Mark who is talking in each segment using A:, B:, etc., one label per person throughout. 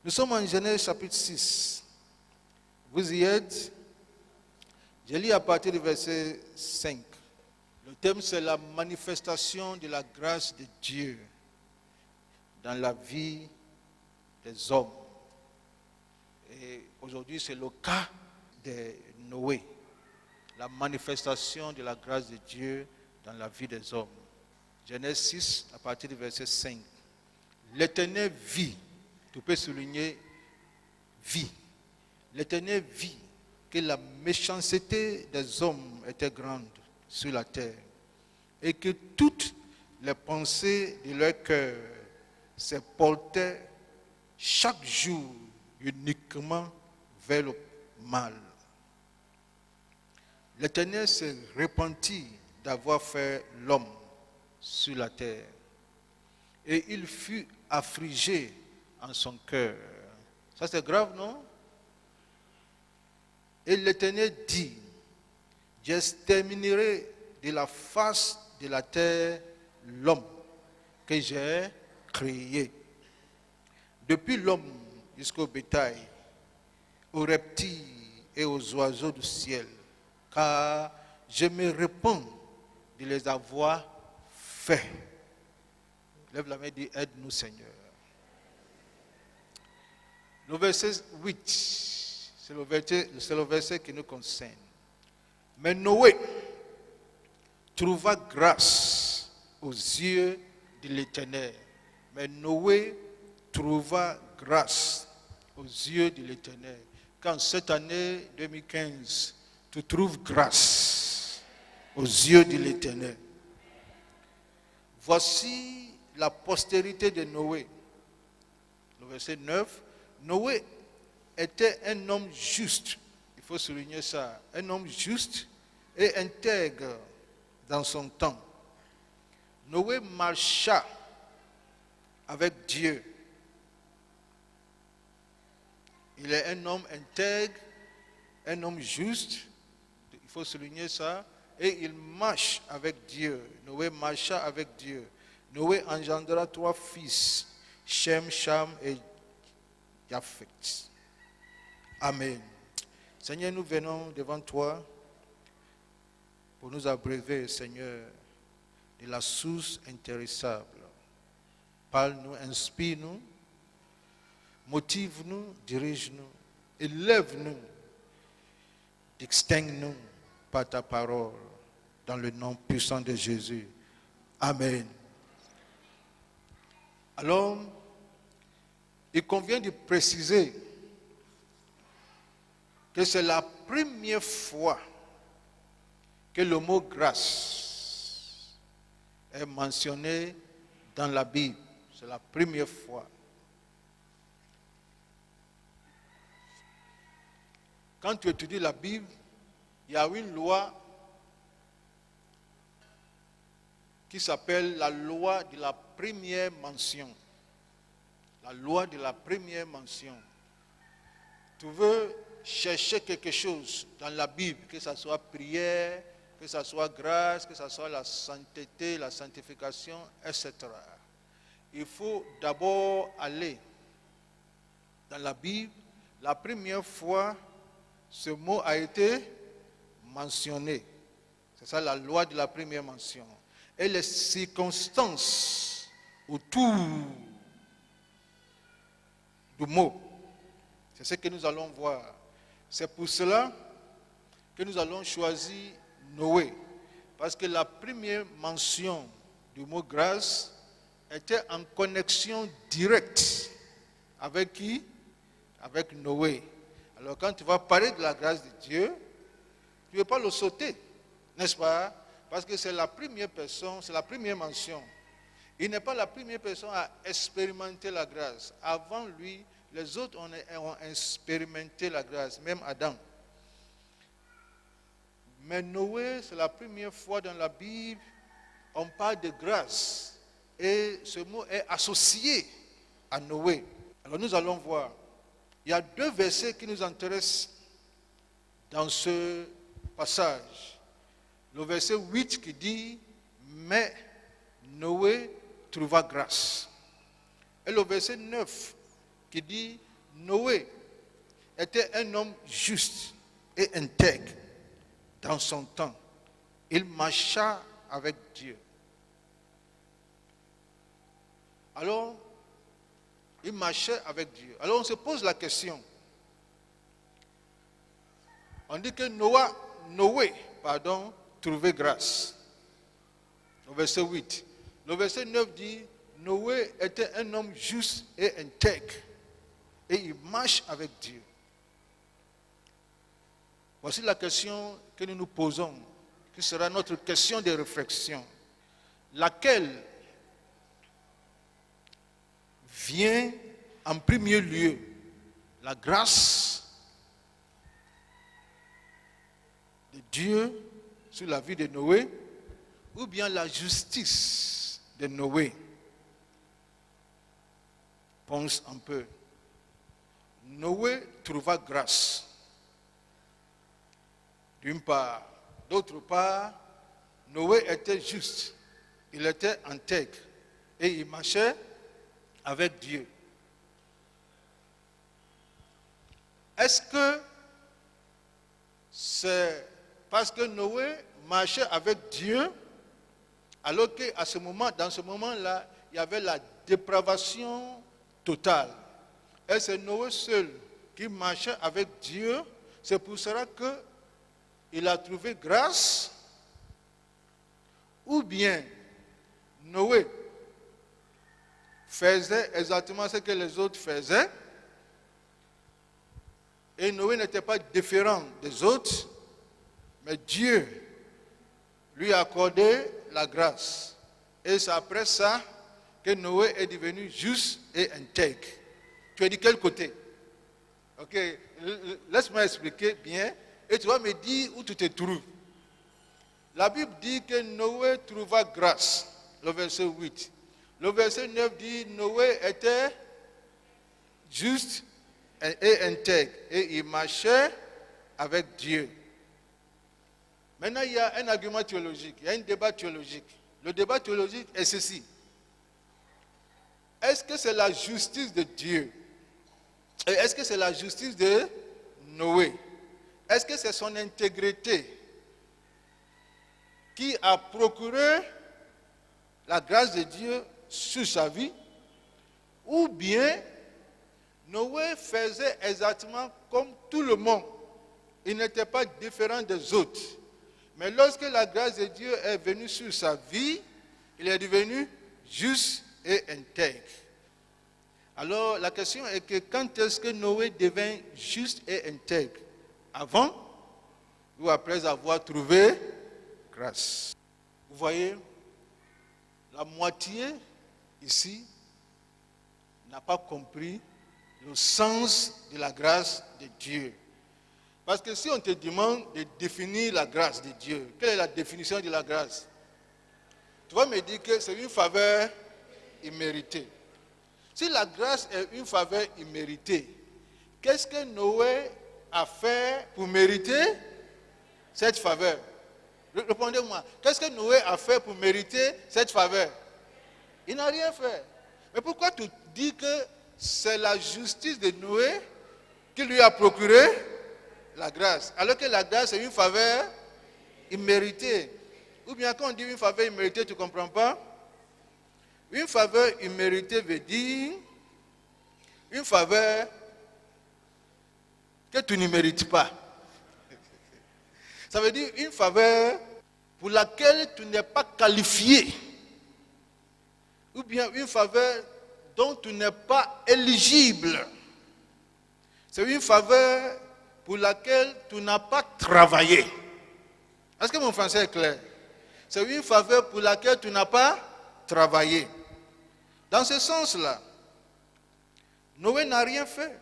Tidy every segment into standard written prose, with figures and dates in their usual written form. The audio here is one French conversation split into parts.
A: Nous sommes en Genèse chapitre 6. Vous y êtes? Je lis à partir du verset 5. Le thème, c'est la manifestation de la grâce de Dieu dans la vie des hommes. Et aujourd'hui, c'est le cas de Noé. La manifestation de la grâce de Dieu dans la vie des hommes. Genèse 6, à partir du verset 5. L'Éternel vit, tu peux souligner vit. L'Éternel vit que la méchanceté des hommes était grande sur la terre et que toutes les pensées de leur cœur se portaient chaque jour uniquement vers le mal. L'Éternel se repentit d'avoir fait l'homme sur la terre et il fut affligé en son cœur. Ça c'est grave, non? Et l'Éternel dit, j'exterminerai de la face de la terre l'homme que j'ai créé. Depuis l'homme jusqu'au bétail, aux reptiles et aux oiseaux du ciel, car je me répands de les avoir faits. Lève la main et dis, aide-nous Seigneur. Le verset 8, c'est le verset qui nous concerne. Mais Noé trouva grâce aux yeux de l'Éternel. Mais Noé trouva grâce aux yeux de l'Éternel. Quand cette année 2015, tu trouves grâce aux yeux de l'Éternel. Voici la postérité de Noé. Le verset 9. Noé était un homme juste. Il faut souligner ça. Un homme juste et intègre dans son temps. Noé marcha avec Dieu. Il est un homme intègre, un homme juste. Il faut souligner ça. Et il marche avec Dieu. Noé marcha avec Dieu. Noé engendra 3 fils, Shem, Cham et Japheth. Amen. Seigneur, nous venons devant toi pour nous abreuver, Seigneur, de la source intéressable. Parle-nous, inspire-nous, motive-nous, dirige-nous, élève-nous, distingue-nous par ta parole, dans le nom puissant de Jésus. Amen. Alors, il convient de préciser que c'est la première fois que le mot grâce est mentionné dans la Bible. C'est la première fois. Quand tu étudies la Bible, il y a une loi qui s'appelle la loi de la première mention. La loi de la première mention. Tu veux chercher quelque chose dans la Bible, que ce soit prière, que ce soit grâce, que ce soit la sainteté, la sanctification, etc. Il faut d'abord aller dans la Bible. La première fois, ce mot a été mentionné. C'est ça la loi de la première mention. Et les circonstances autour du mot, c'est ce que nous allons voir. C'est pour cela que nous allons choisir Noé. Parce que la première mention du mot grâce était en connexion directe avec qui? Avec Noé. Alors quand tu vas parler de la grâce de Dieu, tu ne veux pas le sauter, n'est-ce pas? Parce que c'est la première personne, c'est la première mention. Il n'est pas la première personne à expérimenter la grâce. Avant lui, les autres ont expérimenté la grâce, même Adam. Mais Noé, c'est la première fois dans la Bible, on parle de grâce. Et ce mot est associé à Noé. Alors nous allons voir. Il y a 2 versets qui nous intéressent dans ce passage. Le verset 8 qui dit « Mais Noé trouva grâce ». Et le verset 9 qui dit Noé était un homme juste et intègre dans son temps. Il marcha avec Dieu. Alors, il marchait avec Dieu. Alors on se pose la question. On dit que Noé, trouvait grâce. Au verset 8. Le verset 9 dit, Noé était un homme juste et intègre. Et il marche avec Dieu. Voici la question que nous nous posons, qui sera notre question de réflexion. Laquelle vient en premier lieu, la grâce de Dieu sur la vie de Noé, ou bien la justice de Noé? Pense un peu. Noé trouva grâce. D'une part. D'autre part, Noé était juste. Il était intègre. Et il marchait avec Dieu. Est-ce que c'est parce que Noé marchait avec Dieu, alors qu'à ce moment, dans ce moment-là, il y avait la dépravation totale? Et c'est Noé seul qui marchait avec Dieu. C'est pour cela qu'il a trouvé grâce. Ou bien Noé faisait exactement ce que les autres faisaient. Et Noé n'était pas différent des autres. Mais Dieu lui a accordé la grâce. Et c'est après ça que Noé est devenu juste et intègre. Tu es de quel côté? Ok, laisse-moi expliquer bien. Et tu vas me dire où tu te trouves. La Bible dit que Noé trouva grâce. Le verset 8. Le verset 9 dit Noé était juste et intègre. Et il marchait avec Dieu. Maintenant, il y a un argument théologique. Il y a un débat théologique. Le débat théologique est ceci. Est-ce que c'est la justice de Dieu? Et est-ce que c'est la justice de Noé? Est-ce que c'est son intégrité qui a procuré la grâce de Dieu sur sa vie? Ou bien Noé faisait exactement comme tout le monde. Il n'était pas différent des autres. Mais lorsque la grâce de Dieu est venue sur sa vie, il est devenu juste et intègre. Alors la question est que quand est-ce que Noé devint juste et intègre? Avant ou après avoir trouvé grâce? Vous voyez, la moitié ici n'a pas compris le sens de la grâce de Dieu. Parce que si on te demande de définir la grâce de Dieu, quelle est la définition de la grâce? Tu vas me dire que c'est une faveur imméritée. Si la grâce est une faveur imméritée, qu'est-ce que Noé a fait pour mériter cette faveur? Répondez-moi. Qu'est-ce que Noé a fait pour mériter cette faveur? Il n'a rien fait. Mais pourquoi tu dis que c'est la justice de Noé qui lui a procuré la grâce, alors que la grâce est une faveur imméritée? Ou bien quand on dit une faveur imméritée, tu ne comprends pas? Une faveur imméritée veut dire une faveur que tu ne mérites pas. Ça veut dire une faveur pour laquelle tu n'es pas qualifié. Ou bien une faveur dont tu n'es pas éligible. C'est une faveur pour laquelle tu n'as pas travaillé. Est-ce que mon français est clair? C'est une faveur pour laquelle tu n'as pas travaillé. Dans ce sens-là, Noé n'a rien fait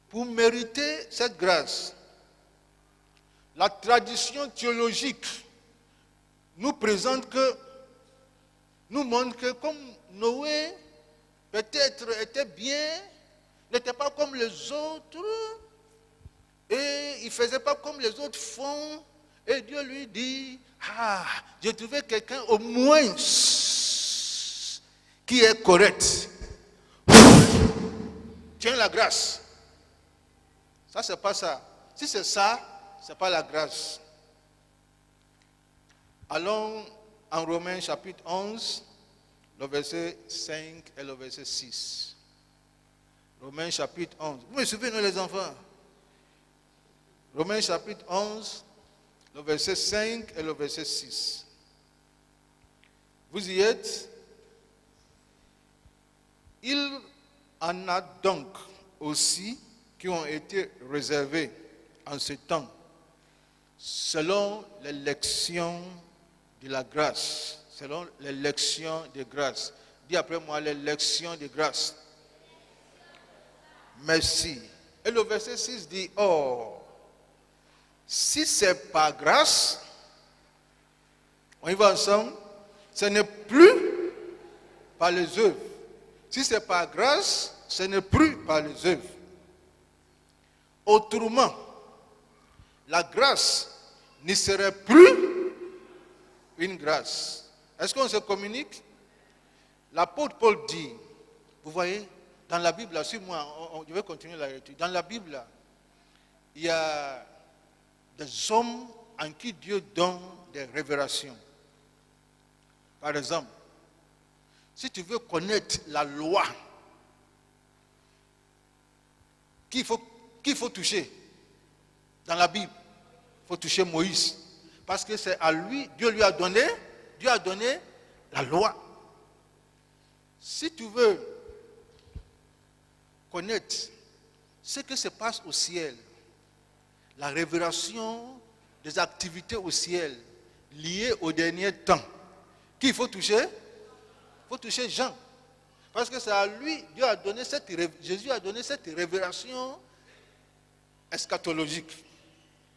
A: pour mériter cette grâce. La tradition théologique nous montre que comme Noé peut-être était bien, n'était pas comme les autres, et il ne faisait pas comme les autres font, et Dieu lui dit, j'ai trouvé quelqu'un au moins qui est correct. tiens la grâce. Ça, c'est pas ça. Si c'est ça, c'est pas la grâce. Allons en Romains chapitre 11, le verset 5 et le verset 6. Romains chapitre 11. Vous me suivez, nous les enfants? Romains chapitre 11, le verset 5 et le verset 6. Vous y êtes? Il en a donc aussi qui ont été réservés en ce temps, selon l'élection de la grâce, selon l'élection de grâce. Dis après moi, l'élection de grâce. Merci. Et le verset 6 dit, or, si c'est par grâce, on y va ensemble, ce n'est plus par les œuvres. Si c'est par grâce, ce n'est plus par les œuvres. Autrement, la grâce ne serait plus une grâce. Est-ce qu'on se communique? L'apôtre Paul dit, vous voyez, dans la Bible, suis-moi, je vais continuer la lecture. Dans la Bible, il y a des hommes en qui Dieu donne des révélations. Par exemple, si tu veux connaître la loi, qu'il faut toucher dans la Bible, il faut toucher Moïse. Parce que c'est à lui, Dieu a donné la loi. Si tu veux connaître ce que se passe au ciel, la révélation des activités au ciel liées au dernier temps, qui il faut toucher? Il faut toucher Jean. Parce que c'est à lui, Jésus a donné cette révélation eschatologique.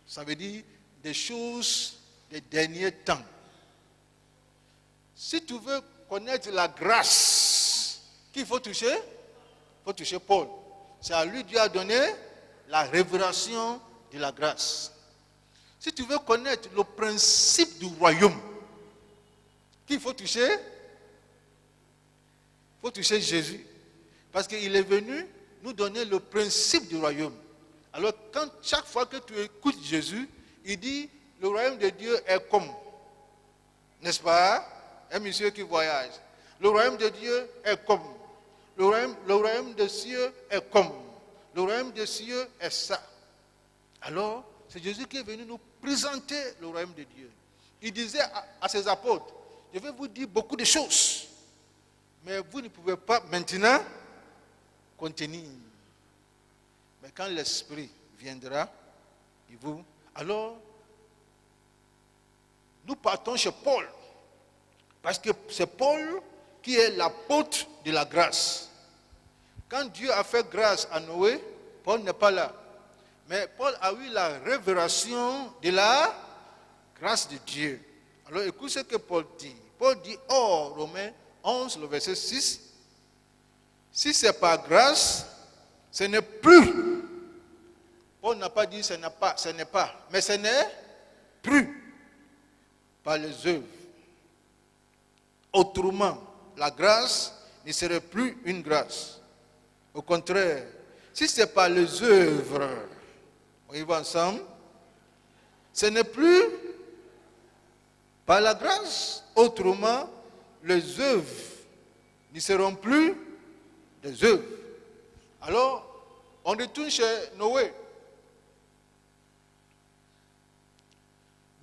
A: Ça veut dire des choses des derniers temps. Si tu veux connaître la grâce, qui il faut toucher? Il faut toucher Paul. C'est à lui Dieu a donné la révélation de la grâce. Si tu veux connaître le principe du royaume, qui il faut toucher? Il faut toucher Jésus. Parce qu'il est venu nous donner le principe du royaume. Alors, chaque fois que tu écoutes Jésus, il dit, le royaume de Dieu est comme. N'est-ce pas? Un monsieur qui voyage. Le royaume de Dieu est comme. Le royaume des cieux est comme. Le royaume des cieux est ça. Alors, c'est Jésus qui est venu nous présenter le royaume de Dieu. Il disait à ses apôtres, je vais vous dire beaucoup de choses, mais vous ne pouvez pas maintenant contenir. Mais quand l'Esprit viendra, alors, nous partons chez Paul. Parce que c'est Paul qui est l'apôtre de la grâce. Quand Dieu a fait grâce à Noé, Paul n'est pas là. Mais Paul a eu la révélation de la grâce de Dieu. Alors écoute ce que Paul dit. Paul dit, or, Romains 11, le verset 6, si c'est par grâce, ce n'est plus. Paul n'a pas dit ce n'est pas, mais ce n'est plus par les œuvres. Autrement, la grâce ne serait plus une grâce. Au contraire, si c'est par les œuvres, on y va ensemble, ce n'est plus par la grâce. Autrement, les œuvres ne seront plus des œuvres. Alors, on retourne chez Noé.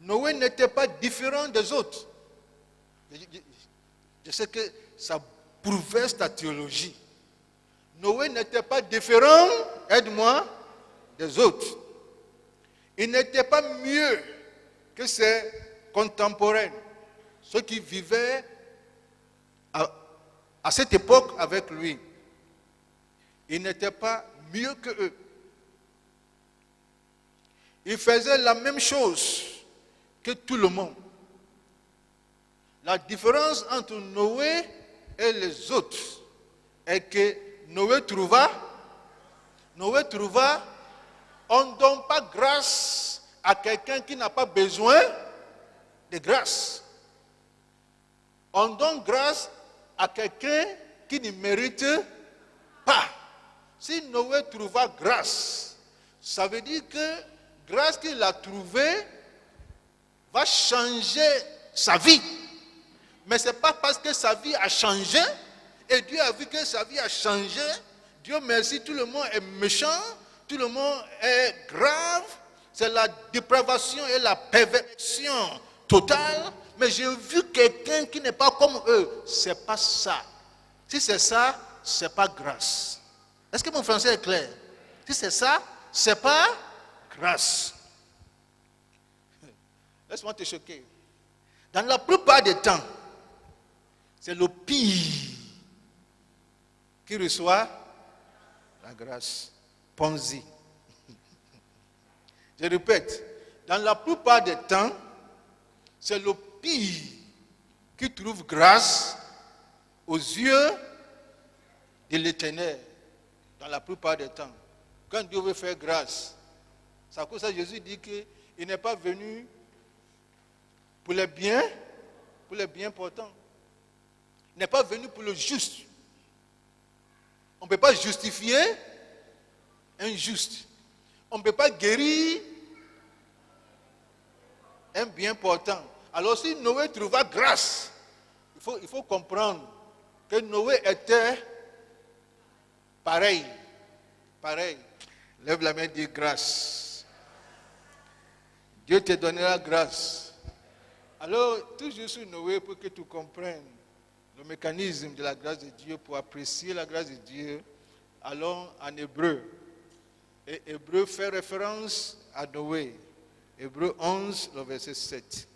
A: Noé n'était pas différent des autres. Je sais que ça bouleverse ta théologie. Noé n'était pas différent, aide-moi, des autres. Il n'était pas mieux que ses contemporains, ceux qui vivaient à cette époque avec lui. Il n'était pas mieux que eux. Il faisait la même chose que tout le monde. La différence entre Noé et les autres est que Noé trouva, on ne donne pas grâce à quelqu'un qui n'a pas besoin de grâce. On donne grâce à quelqu'un qui ne mérite pas. Si Noé trouva grâce, ça veut dire que grâce qu'il a trouvée va changer sa vie. Mais ce n'est pas parce que sa vie a changé et Dieu a vu que sa vie a changé. Dieu merci, tout le monde est méchant, tout le monde est grave. C'est la dépravation et la perversion totale. Mais j'ai vu quelqu'un qui n'est pas comme eux. Ce n'est pas ça. Si c'est ça, ce n'est pas grâce. Est-ce que mon français est clair? Si c'est ça, ce n'est pas grâce. Laisse-moi te choquer. Dans la plupart des temps, c'est le pire qui reçoit la grâce. Pense-y. Je répète, dans la plupart des temps, c'est le pire qui trouve grâce aux yeux de l'Éternel. Dans la plupart des temps. Quand Dieu veut faire grâce, c'est à cause de ça que Jésus dit qu'il n'est pas venu pour les biens portants. Il n'est pas venu pour le juste. On ne peut pas justifier un juste. On ne peut pas guérir un bien portant. Alors si Noé trouva grâce, il faut comprendre que Noé était pareil. Lève la main et dis grâce. Dieu te donnera grâce. Alors, toujours sur Noé pour que tu comprennes le mécanisme de la grâce de Dieu, pour apprécier la grâce de Dieu, allons en Hébreu. Et Hébreu fait référence à Noé. Hébreu 11, le verset 7.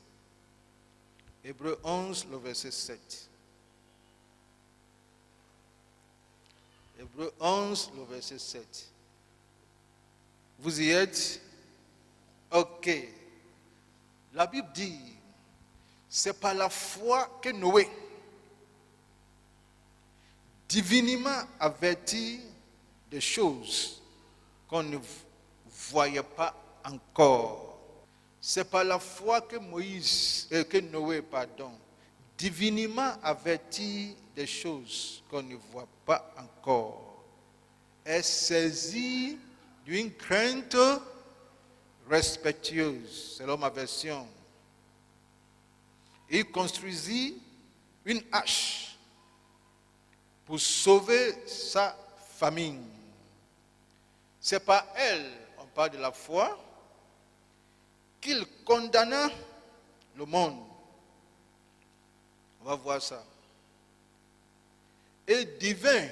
A: Hébreu 11, le verset 7. Hébreu 11, le verset 7. Vous y êtes? Ok. La Bible dit, c'est par la foi que Noé, divinement averti des choses qu'on ne voyait pas encore. C'est par la foi que Noé, divinement averti des choses qu'on ne voit pas encore, est saisi d'une crainte respectueuse, selon ma version. Il construisit une hache pour sauver sa famille. C'est par elle, on parle de la foi, qu'il condamna le monde. On va voir ça. Et divin,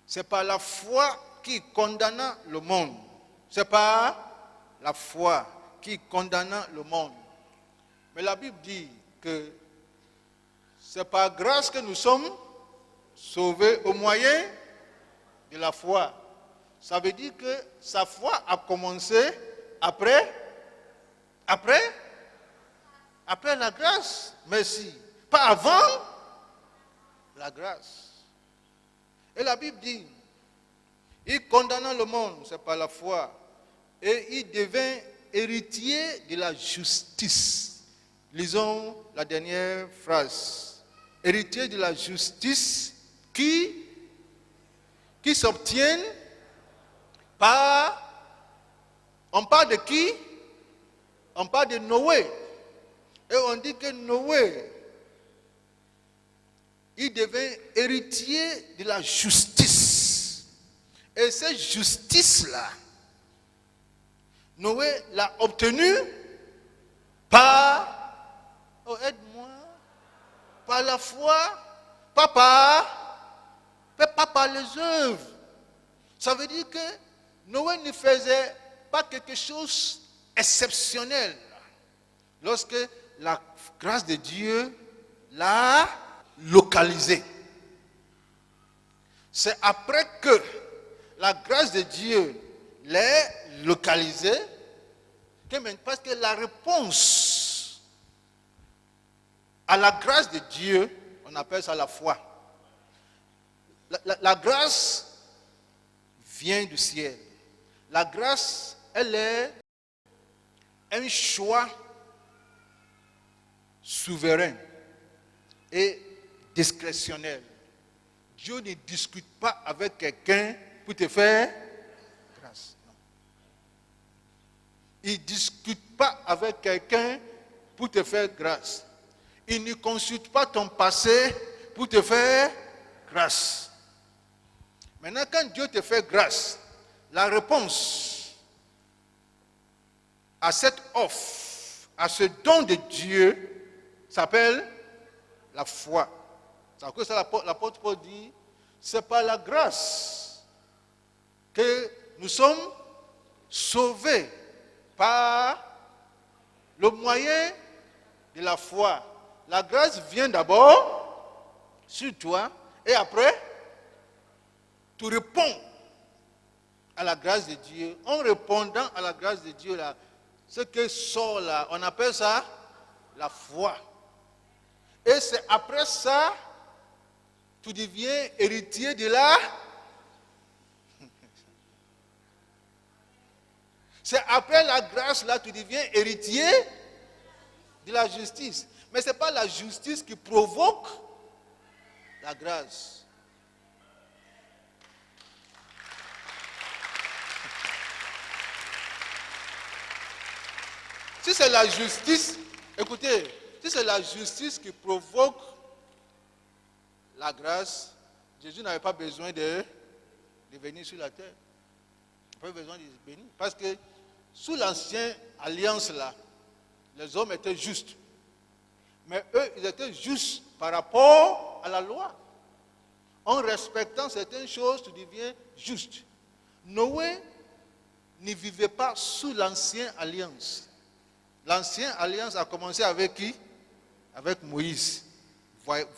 A: c'est par la foi qui condamna le monde. C'est par la foi qui condamna le monde. Mais la Bible dit que c'est par grâce que nous sommes sauvés au moyen de la foi. Ça veut dire que sa foi a commencé après la grâce. Merci. Pas avant la grâce. Et la Bible dit, il condamna le monde, c'est par la foi, et il devint héritier de la justice. Lisons la dernière phrase. Héritier de la justice qui s'obtient par... On parle de qui? On parle de Noé. Et on dit que Noé, il devint héritier de la justice. Et cette justice-là, Noé l'a obtenue par... Oh, aide-moi. Par la foi, pas par les œuvres. Ça veut dire que Noé ne faisait pas quelque chose d'exceptionnel. Lorsque la grâce de Dieu l'a localisé. C'est après que la grâce de Dieu l'ait localisé, parce que la réponse à la grâce de Dieu, on appelle ça la foi. La grâce vient du ciel. La grâce, elle est un choix souverain et discrétionnel. Dieu ne discute pas avec quelqu'un pour te faire grâce. Non. Il ne discute pas avec quelqu'un pour te faire grâce. Il ne consulte pas ton passé pour te faire grâce. Maintenant, quand Dieu te fait grâce, la réponse à cette offre, à ce don de Dieu, s'appelle la foi. C'est à cause de ça l'apôtre Paul dit, c'est par la grâce que nous sommes sauvés par le moyen de la foi. La grâce vient d'abord sur toi et après, tu réponds à la grâce de Dieu. En répondant à la grâce de Dieu, là, ce que sort là, on appelle ça la foi. Et c'est après ça, tu deviens héritier de la... C'est après la grâce là, tu deviens héritier de la justice. Mais ce n'est pas la justice qui provoque la grâce. Si c'est la justice, écoutez, si c'est la justice qui provoque la grâce, Jésus n'avait pas besoin de venir sur la terre. Il n'avait pas besoin de venir. Parce que sous l'ancienne alliance là, les hommes étaient justes. Mais eux, ils étaient justes par rapport à la loi. En respectant certaines choses, tu deviens juste. Noé ne vivait pas sous l'ancienne alliance. L'ancienne alliance a commencé avec qui? Avec Moïse.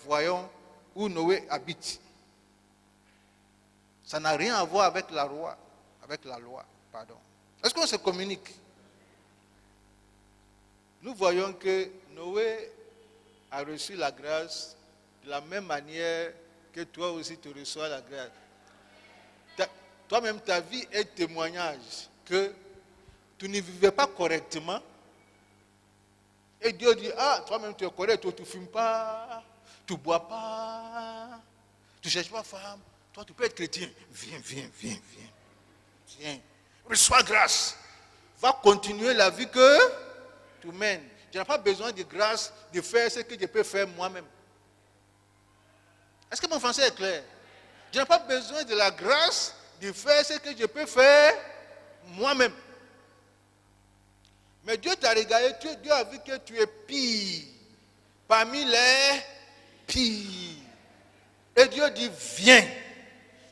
A: Voyons où Noé habite. Ça n'a rien à voir avec la loi. Est-ce qu'on se communique? Nous voyons que Noé a reçu la grâce de la même manière que toi aussi tu reçois la grâce. Toi-même, ta vie est témoignage que tu ne vivais pas correctement. Et Dieu dit, ah, toi-même tu es correct, toi tu ne fumes pas, tu ne bois pas, tu ne cherches pas femme, toi tu peux être chrétien. Viens, reçois grâce. Va continuer la vie que tu mènes. Je n'ai pas besoin de grâce de faire ce que je peux faire moi-même. Est-ce que mon français est clair? Je n'ai pas besoin de la grâce de faire ce que je peux faire moi-même. Mais Dieu t'a regardé, Dieu a vu que tu es pire parmi les pires. Et Dieu dit, viens,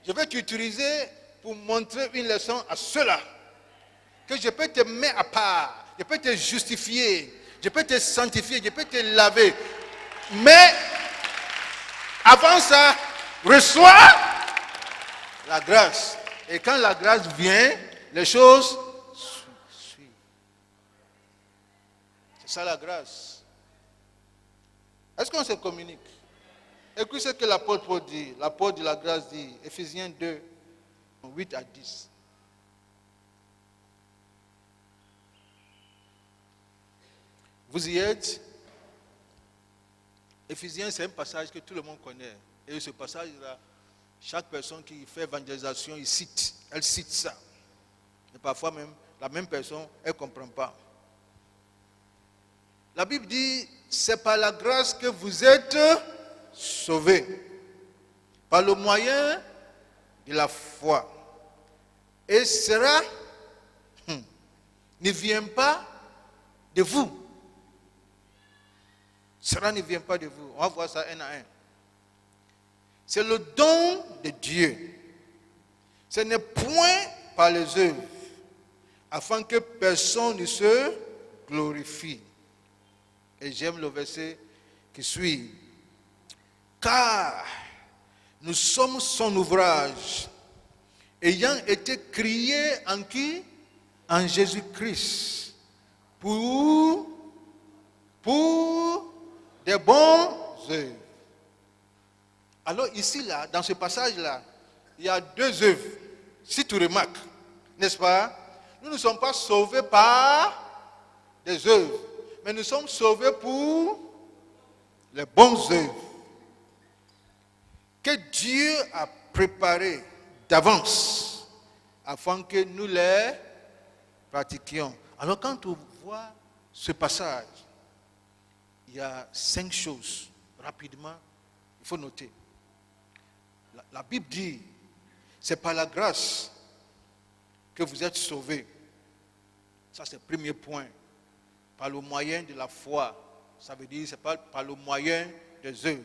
A: je vais t'utiliser pour montrer une leçon à ceux-là. Que je peux te mettre à part, je peux te justifier, je peux te sanctifier, je peux te laver. Mais avant ça, reçois la grâce. Et quand la grâce vient, les choses suivent. C'est ça la grâce. Est-ce qu'on se communique? Écoutez ce que l'apôtre Paul dit. L'apôtre de la grâce dit, Éphésiens 2, 8 à 10. Vous y êtes? Éphésiens, c'est un passage que tout le monde connaît. Et ce passage-là, chaque personne qui fait évangélisation, elle cite ça. Et parfois même, la même personne, elle ne comprend pas. La Bible dit, c'est par la grâce que vous êtes sauvés. Par le moyen de la foi. Et cela ne vient pas de vous. Cela ne vient pas de vous. On va voir ça un à un. C'est le don de Dieu. Ce n'est point par les œuvres, afin que personne ne se glorifie. Et j'aime le verset qui suit. Car nous sommes son ouvrage, ayant été créés en qui? En Jésus-Christ. Pour des bonnes œuvres. Alors ici, là, dans ce passage-là, il y a deux œuvres. Si tu remarques, n'est-ce pas? Nous ne sommes pas sauvés par des œuvres, mais nous sommes sauvés pour les bonnes œuvres. que Dieu a préparées d'avance afin que nous les pratiquions. Alors quand on voit ce passage, il y a 5 choses, rapidement, il faut noter. La Bible dit, c'est par la grâce que vous êtes sauvés. Ça, c'est le premier point. Par le moyen de la foi. Ça veut dire, c'est pas par le moyen des œuvres.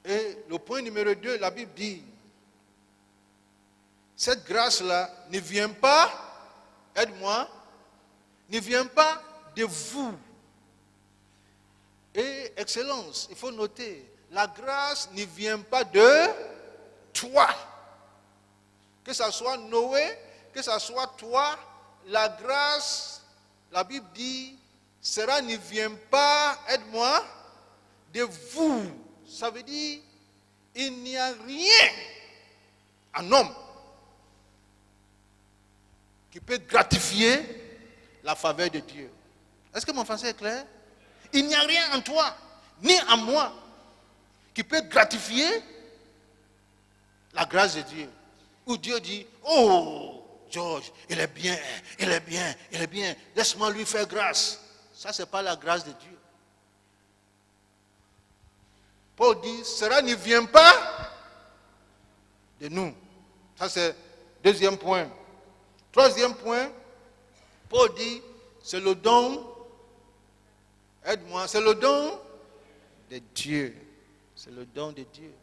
A: Et le point numéro 2, la Bible dit, cette grâce-là ne vient pas, aide-moi, ne vient pas de vous. Et excellence, il faut noter, la grâce ne vient pas de toi. Que ce soit Noé, que ce soit toi, la grâce, la Bible dit, cela ne vient pas, aide-moi, de vous. Ça veut dire, il n'y a rien en homme qui peut gratifier la faveur de Dieu. Est-ce que mon français est clair? Il n'y a rien en toi, ni en moi, qui peut gratifier la grâce de Dieu. Où Dieu dit, oh, George, il est bien, il est bien, il est bien, laisse-moi lui faire grâce. Ça, ce n'est pas la grâce de Dieu. Paul dit, cela ne vient pas de nous. Ça, c'est le deuxième point. Troisième point, Paul dit, c'est le don, aide-moi, c'est le don de Dieu. C'est le don de Dieu.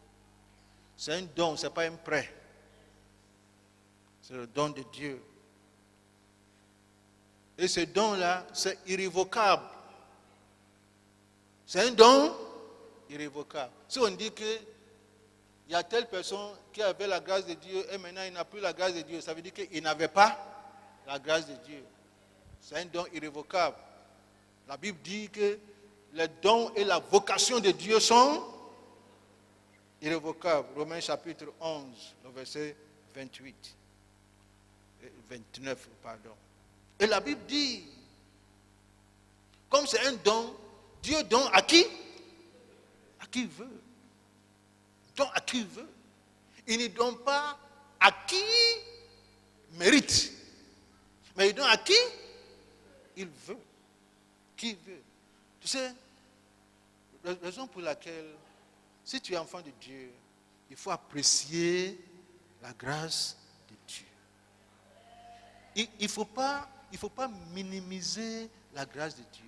A: C'est un don, ce n'est pas un prêt. C'est le don de Dieu. Et ce don-là, c'est irrévocable. C'est un don irrévocable. Si on dit qu'il y a telle personne qui avait la grâce de Dieu et maintenant il n'a plus la grâce de Dieu, ça veut dire qu'il n'avait pas la grâce de Dieu. C'est un don irrévocable. La Bible dit que les dons et la vocation de Dieu sont irrévocables. Romains chapitre 11, le verset 28. 29, pardon. Et la Bible dit, comme c'est un don, Dieu donne à qui? À qui il veut. Donne à qui il veut. Il ne donne pas à qui mérite. Mais il donne à qui il veut. Qui veut. Tu sais, la raison pour laquelle, si tu es enfant de Dieu, il faut apprécier la grâce de Dieu. Il ne faut pas minimiser la grâce de Dieu.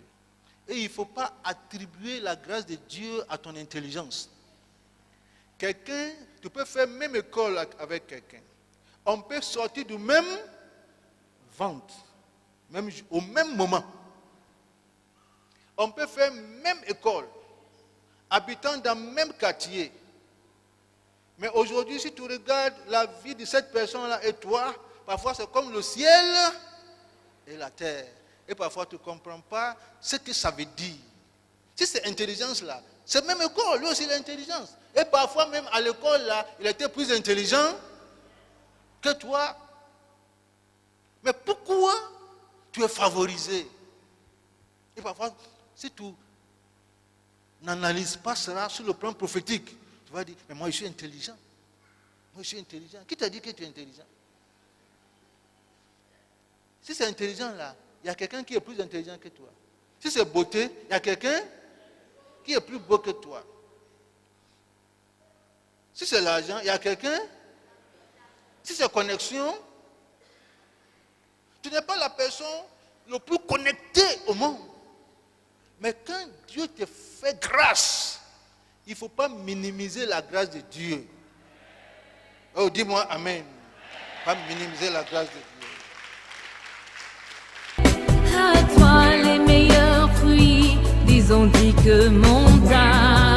A: Et il ne faut pas attribuer la grâce de Dieu à ton intelligence. Quelqu'un, tu peux faire même école avec quelqu'un. On peut sortir du même ventre, même au même moment. On peut faire même école, habitant dans le même quartier. Mais aujourd'hui, si tu regardes la vie de cette personne-là et toi, parfois c'est comme le ciel et la terre. Et parfois tu ne comprends pas ce que ça veut dire. Si c'est intelligence-là, c'est même école, lui aussi l'intelligence. Et parfois même à l'école-là, il était plus intelligent que toi. Mais pourquoi tu es favorisé? Et parfois, si tu n'analyses pas cela sur le plan prophétique, tu vas dire, mais moi je suis intelligent. Moi je suis intelligent. Qui t'a dit que tu es intelligent? Si c'est intelligent là, il y a quelqu'un qui est plus intelligent que toi. Si c'est beauté, il y a quelqu'un qui est plus beau que toi. Si c'est l'argent, il y a quelqu'un. Si c'est connexion, tu n'es pas la personne le plus connectée au monde. Mais quand Dieu te fait grâce, il ne faut pas minimiser la grâce de Dieu. Oh, dis-moi Amen. Pas minimiser la grâce de Dieu.
B: À toi les meilleurs fruits, disons dit que mon âme.